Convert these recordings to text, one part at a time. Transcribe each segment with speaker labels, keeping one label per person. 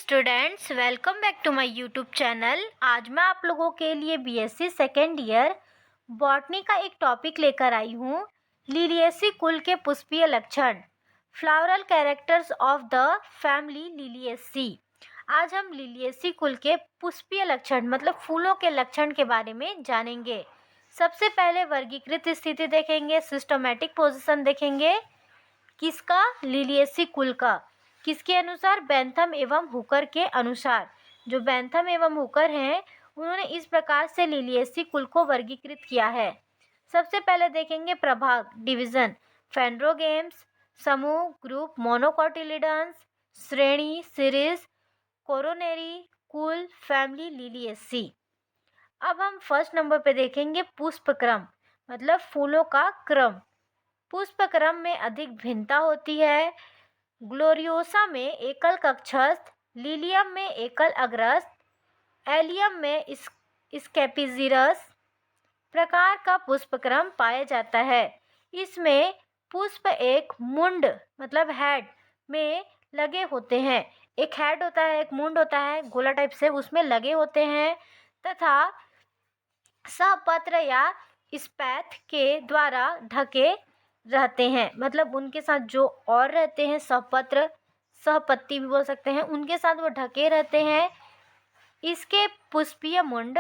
Speaker 1: Students, welcome back to my YouTube channel. आज मैं आप लोगों के लिए बीएससी सेकेंड ईयर बॉटनी का एक टॉपिक लेकर आई हूँ। लिलिएसी कुल के पुष्पीय लक्षण, floral characters of the family Liliaceae. आज हम लिलिएसी कुल के पुष्पीय लक्षण मतलब फूलों के लक्षण के बारे में जानेंगे। सबसे पहले वर्गीकृत स्थिति देखेंगे, सिस्टमैटिक पोजीशन देखेंगे। किसका? लिलिएसी कुल का। किसके अनुसार? बेंथम एवं हुकर के अनुसार। जो बेंथम एवं हुकर हैं उन्होंने इस प्रकार से लिलिएसी कुल को वर्गीकृत किया है। सबसे पहले देखेंगे प्रभाग, डिवीजन, फेंड्रोगेम्स, समूह, ग्रुप, मोनोकोटिलिडन्स, श्रेणी, सीरीज, कोरोनरी, कुल, फैमिली, लिलिएसी। अब हम फर्स्ट नंबर पे देखेंगे पुष्प क्रम मतलब फूलों का क्रम। पुष्प क्रम में अधिक भिन्नता होती है। ग्लोरियोसा में एकल कक्षस्थ, लिलियम में एकल अग्रस्थ, एलियम में स्कैपिजीरस प्रकार का पुष्पक्रम पाया जाता है। इसमें पुष्प एक मुंड मतलब हेड में लगे होते हैं। एक हेड होता है, एक मुंड होता है गोला टाइप से, उसमें लगे होते हैं तथा सहपत्र या स्पैथ के द्वारा ढके रहते हैं। मतलब उनके साथ जो और रहते हैं सहपत्र, सहपत्ती भी बोल सकते हैं, उनके साथ वो ढके रहते हैं। इसके पुष्पीय मुंड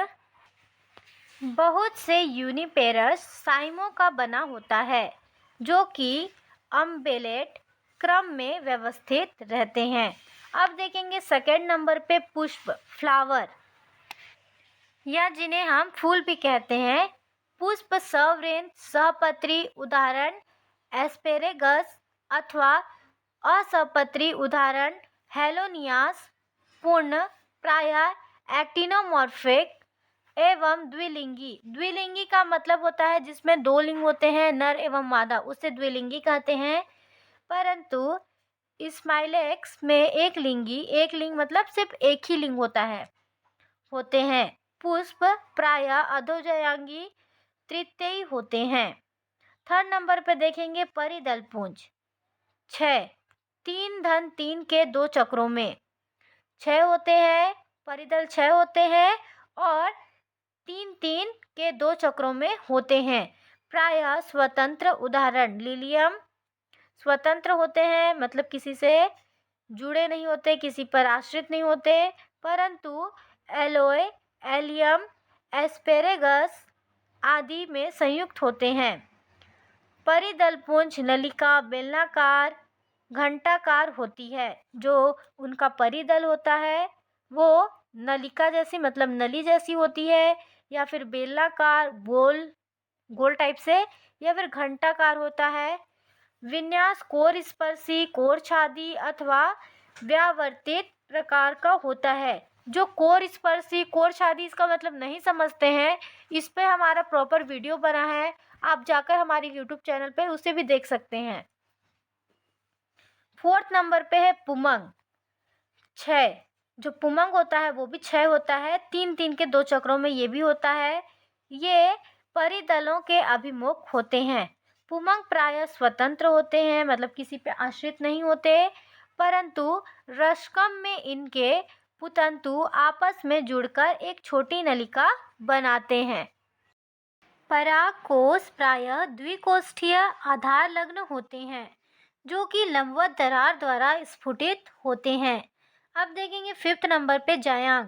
Speaker 1: बहुत से यूनिपेरस साइमों का बना होता है जो कि अम्बेलेट क्रम में व्यवस्थित रहते हैं। अब देखेंगे सेकेंड नंबर पे पुष्प, फ्लावर, या जिन्हें हम फूल भी कहते हैं। पुष्प सवृंत सहपत्री, उदाहरण एस्पेरेगस, अथवा असहपत्री, उदाहरण हेलोनियास। पूर्ण, प्रायः एक्टिनोमॉर्फिक एवं द्विलिंगी। द्विलिंगी का मतलब होता है जिसमें दो लिंग होते हैं, नर एवं मादा, उसे द्विलिंगी कहते हैं। परंतु स्माइलेक्स में एक लिंग मतलब सिर्फ एक ही लिंग होते हैं। पुष्प प्रायः अधोजयांगी तृतीय होते हैं। थर्ड नंबर पे देखेंगे परिदल पुंज, 6, 3-3 के 2 चक्रों में 6 होते हैं, परिदल 6 होते हैं और 3-3 के 2 चक्रों में होते हैं। प्रायः स्वतंत्र, उदाहरण लिलियम। स्वतंत्र होते हैं मतलब किसी से जुड़े नहीं होते, किसी पर आश्रित नहीं होते। परंतु एलोए, एलियम, एस्पेरेगस आदि में संयुक्त होते हैं। परिदलपुंज नलिका, बेलनाकार, घंटाकार होती है। जो उनका परिदल होता है वो नलिका जैसी मतलब नली जैसी होती है, या फिर बेलनाकार गोल टाइप से, या फिर घंटाकार होता है। विन्यास कोर स्पर्शी, कोर छादी अथवा व्यावर्तित प्रकार का होता है। जो कोर स्पर्शी, कोर छादी इसका मतलब नहीं समझते हैं, इस पे हमारा प्रॉपर वीडियो बना है, आप जाकर हमारे यूट्यूब चैनल पे उसे भी देख सकते हैं। फोर्थ नंबर पे है पुमंग, 6। जो पुमंग होता है वो भी 6 होता है, 3-3 के 2 चक्रों में ये भी होता है। ये परिदलों के अभिमुख होते हैं। पुमंग प्रायः स्वतंत्र होते हैं मतलब किसी पे आश्रित नहीं होते, परंतु रश्कम में इनके पुतंतु आपस में जुड़कर एक छोटी नलिका बनाते हैं। परागकोश प्रायः द्विकोष्ठीय आधार लग्न होते हैं जो कि लंबवत दरार द्वारा स्फुटित होते हैं। अब देखेंगे फिफ्थ नंबर पे जायांग,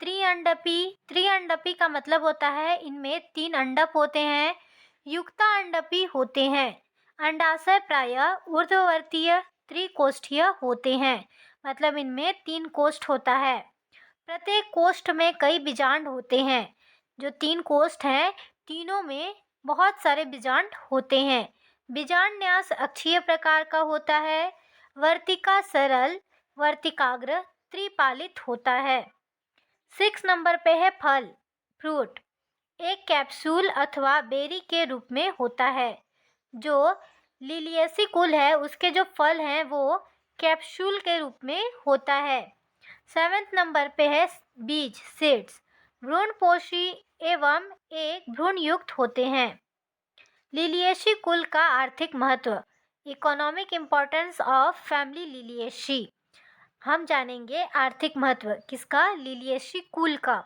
Speaker 1: त्रिअंडपी। त्रिअंडपी का मतलब होता है इनमें 3 अंडप होते हैं, युक्ता अंडपी होते हैं। अंडाशय प्रायः ऊर्ध्ववर्तीय त्रिकोष्ठीय होते हैं मतलब इनमें 3 कोष्ठ होता है। प्रत्येक कोष्ठ में कई बीजांड होते हैं। जो 3 कोष्ठ हैं तीनों में बहुत सारे बीजांड होते हैं। बीजांड न्यास अक्षीय प्रकार का होता है। वर्तिका सरल, वर्तिकाग्र त्रिपालित होता है। 6 नंबर पे है फल, फ्रूट। एक कैप्सूल अथवा बेरी के रूप में होता है। जो लिलिएसी कुल है उसके जो फल हैं वो कैप्सूल के रूप में होता है। 7th नंबर पे है बीज, सीड्स। भ्रूणपोषी एवं एक भ्रूण युक्त होते हैं। लिलिएसी कुल का आर्थिक महत्व, economic importance of family Liliaceae. हम जानेंगे आर्थिक महत्व किसका, लिलिएसी कुल का।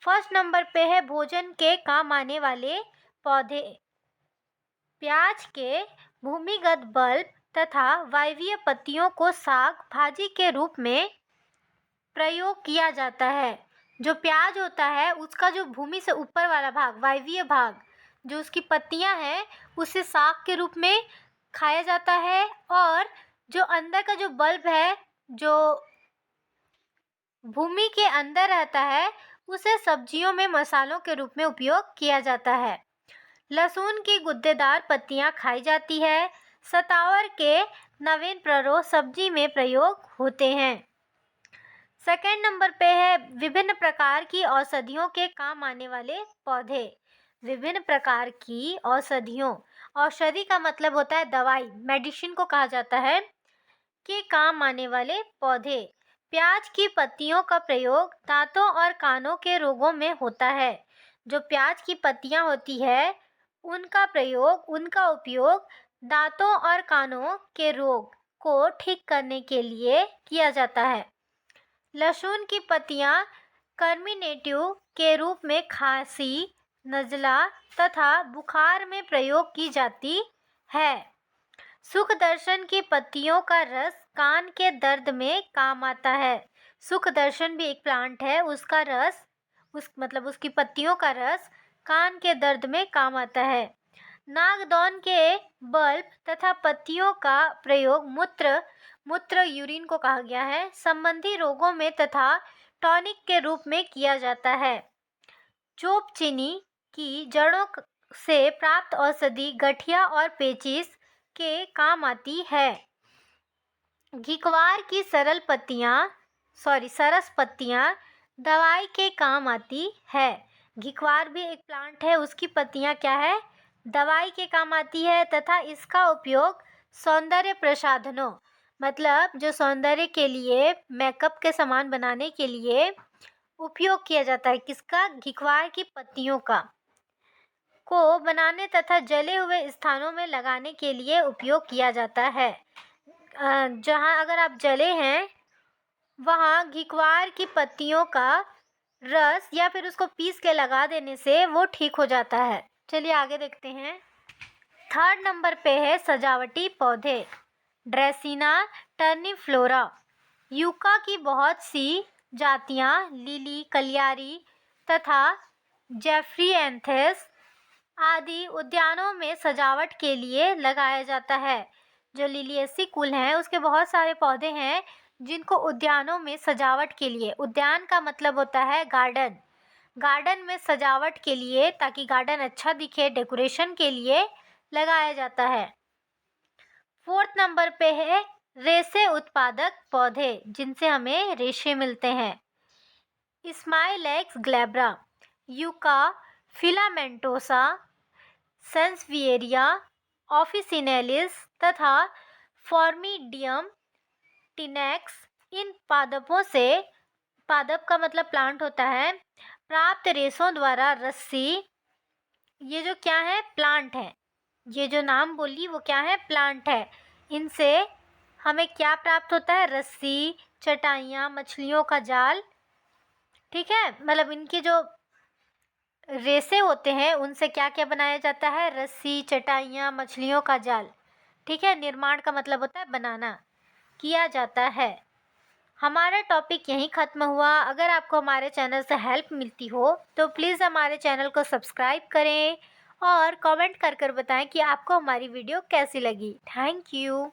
Speaker 1: फर्स्ट नंबर पे है भोजन के काम आने वाले पौधे। प्याज के भूमिगत बल्ब तथा वायवीय पत्तियों को साग भाजी के रूप में प्रयोग किया जाता है। जो प्याज होता है उसका जो भूमि से ऊपर वाला भाग, वायवीय भाग, जो उसकी पत्तियां हैं, उसे साग के रूप में खाया जाता है। और जो अंदर का जो बल्ब है, जो भूमि के अंदर रहता है, उसे सब्जियों में मसालों के रूप में उपयोग किया जाता है। लहसुन की गुद्देदार पत्तियां खाई जाती है। सतावर के नवीन प्ररोह सब्जी में प्रयोग होते हैं। सेकेंड नंबर पे है विभिन्न प्रकार की औषधियों के काम आने वाले पौधे। विभिन्न प्रकार की औषधियों, औषधि का मतलब होता है दवाई, मेडिसिन को कहा जाता है, के काम आने वाले पौधे। प्याज की पत्तियों का प्रयोग दांतों और कानों के रोगों में होता है। जो प्याज की पत्तियां होती है उनका उपयोग दांतों और कानों के रोग को ठीक करने के लिए किया जाता है। लहसुन की पत्तियां कर्मिनेटिव के रूप में खांसी, नज़ला तथा बुखार में प्रयोग की जाती है। सुखदर्शन की पत्तियों का रस कान के दर्द में काम आता है। सुखदर्शन भी एक प्लांट है, उसका रस उसकी पत्तियों का रस कान के दर्द में काम आता है। नागदौन के बल्ब तथा पत्तियों का प्रयोग मूत्र यूरिन को कहा गया है, संबंधी रोगों में तथा टॉनिक के रूप में किया जाता है। चोप चीनी की जड़ों से प्राप्त औषधि गठिया और पेचिश के काम आती है। घिकवार की सरस पत्तियां दवाई के काम आती है। घिकवार भी एक प्लांट है, उसकी पत्तियां क्या है, दवाई के काम आती है तथा इसका उपयोग सौंदर्य प्रसाधनों, मतलब जो सौंदर्य के लिए मेकअप के सामान बनाने के लिए उपयोग किया जाता है। किसका, घिकवार की पत्तियों का, को बनाने तथा जले हुए स्थानों में लगाने के लिए उपयोग किया जाता है। जहाँ अगर आप जले हैं वहाँ घिकवार की पत्तियों का रस या फिर उसको पीस के लगा देने से वो ठीक हो जाता है। चलिए आगे देखते हैं। थर्ड नंबर पे है सजावटी पौधे। ड्रेसिना टर्निफ्लोरा। यूका की बहुत सी जातियाँ लिली, कलियारी तथा जेफ्रिएंथेस आदि उद्यानों में सजावट के लिए लगाया जाता है। जो लिलिएसी कुल है उसके बहुत सारे पौधे हैं जिनको उद्यानों में सजावट के लिए, उद्यान का मतलब होता है गार्डन, गार्डन में सजावट के लिए, ताकि गार्डन अच्छा दिखे, डेकोरेशन के लिए लगाया जाता है। फोर्थ नंबर पे है रेशे उत्पादक पौधे, जिनसे हमें रेशे मिलते हैं। स्माइलैक्स ग्लैब्रा, यूका फिलामेंटोसा, सेंसवियरिया ऑफिसिनेलिस तथा फॉर्मिडियम टिनेक्स इन पादप का मतलब प्लांट होता है, प्राप्त रेशों द्वारा रस्सी, ये जो क्या है, प्लांट है, ये जो नाम बोली वो क्या है, प्लांट है। इनसे हमें क्या प्राप्त होता है, रस्सी, चटाइयाँ, मछलियों का जाल, ठीक है, मतलब इनकी जो रेशे होते हैं उनसे क्या क्या बनाया जाता है, रस्सी, चटाइयाँ, मछलियों का जाल, ठीक है। निर्माण का मतलब होता है बनाना, किया जाता है। हमारा टॉपिक यहीं ख़त्म हुआ। अगर आपको हमारे चैनल से हेल्प मिलती हो तो प्लीज़ हमारे चैनल को सब्सक्राइब करें और कमेंट कर बताएं कि आपको हमारी वीडियो कैसी लगी। Thank you.